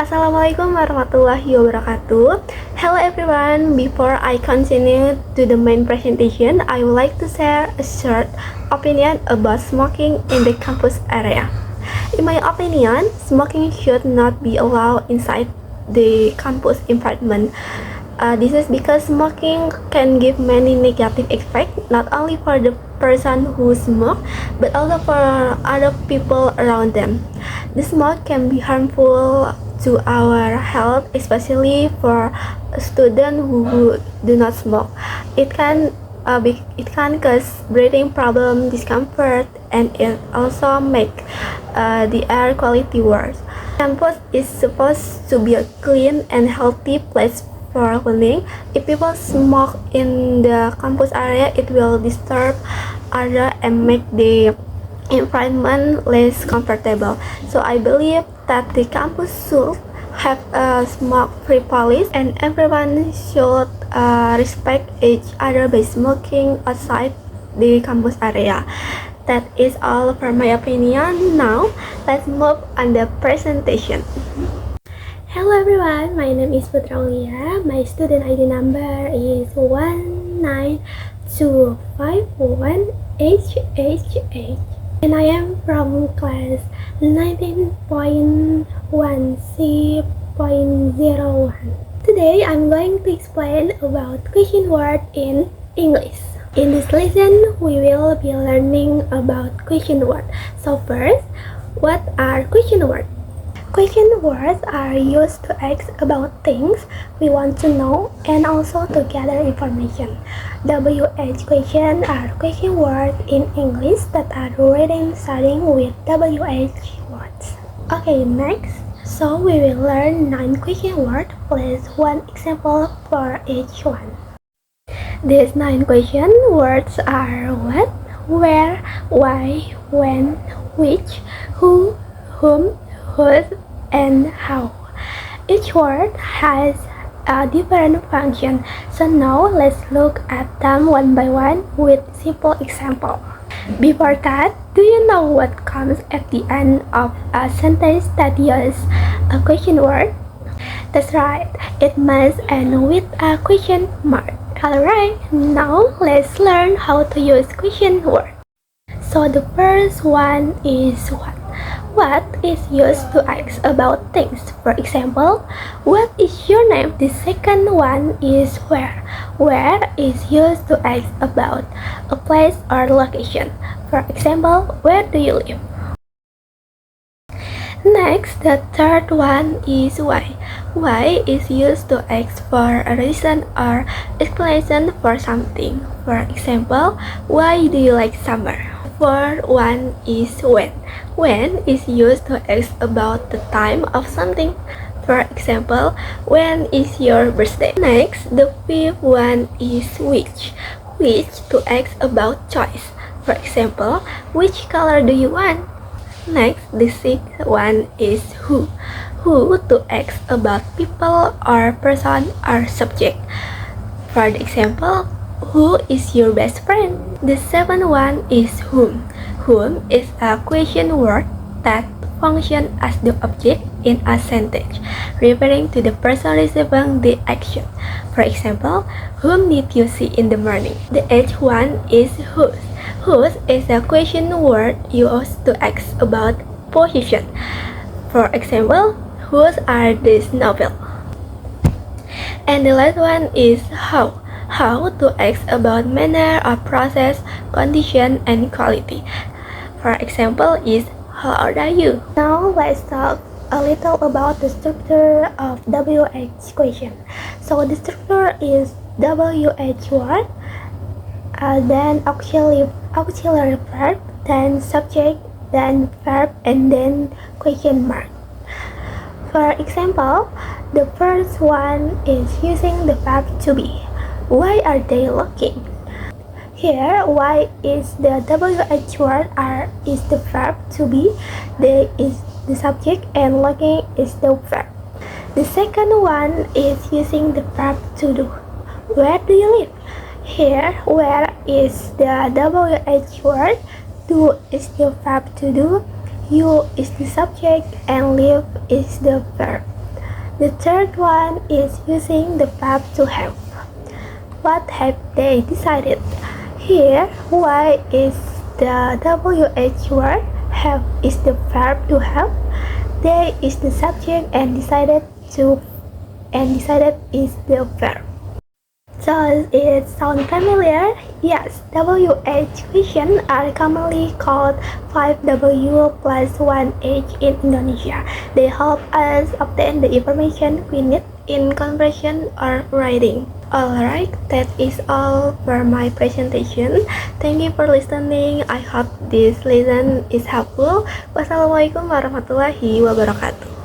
Assalamualaikum warahmatullahi wabarakatuh. Hello everyone, before I continue to the main presentation, I would like to share a short opinion about smoking in the campus area. In my opinion, smoking should not be allowed inside the campus environment. This is because smoking can give many negative effects, not only for the person who smoke, but also for other people around them. The smoke can be harmful to our health, especially for students who do not smoke. It can cause breathing problem, discomfort, and it also make the air quality worse. Campus is supposed to be a clean and healthy place for learning. If people smoke in the campus area, it will disturb others and make the environment less comfortable. So I believe that the campus should have a smoke-free policy, and everyone should respect each other by smoking outside the campus area. That is all for my opinion. Now let's move on the presentation. Hello everyone, my name is Putri Aulia. My student ID number is 19251HHH, and I am from class 19.1C.01. Today I'm going to explain about question word in English. In this lesson, we will be learning about question word. So first, what are question words? Question words are used to ask about things we want to know and also to gather information. WH questions are question words in English that are written starting with WH words. Okay, next. So we will learn 9 question words plus 1 example for each one. These 9 question words are what, where, why, when, which, who, whom, whose, and how. Each word has a different function, so now let's look at them one by one with simple example. Before that, do you know what comes at the end of a sentence that uses a question word? That's right, it must end with a question mark. Alright, now let's learn how to use question word. So the first one is what. What is used to ask about things. For example, what is your name? The second one is where. Where is used to ask about a place or location. For example, where do you live? Next, the third one is why. Why is used to ask for a reason or explanation for something. For example, why do you like summer? Fourth one is when. When is used to ask about the time of something. For example, when is your birthday? Next, the fifth one is which. Which to ask about choice. For example, which color do you want? Next, the sixth one is who. Who to ask about people or person or subject. For the example, who is your best friend? The seventh one is whom. Whom is a question word that functions as the object in a sentence, referring to the person receiving the action. For example, whom did you see in the morning? The eighth one is whose. Whose is a question word used to ask about position. For example, whose are these novels? And the last one is how. How to ask about manner or process, condition, and quality. For example is, how old are you? Now let's talk a little about the structure of WH question. So the structure is WH word, then auxiliary verb, then subject, then verb, and then question mark. For example, the first one is using the verb to be. Why are they looking? Here, why is the WH word, are is the verb to be, they is the subject, and looking is the verb. The second one is using the verb to do. Where do you live? Here, where is the WH word, do is the verb to do, you is the subject, and live is the verb. The third one is using the verb to have. What have they decided? Here, why is the WH word, have is the verb to have, they is the subject, and decided is the verb. Does it sound familiar? Yes, WH questions are commonly called 5W plus 1H in Indonesia. They help us obtain the information we need in conversation or writing. Alright, that is all for my presentation. Thank you for listening. I hope this lesson is helpful. Wassalamualaikum warahmatullahi wabarakatuh.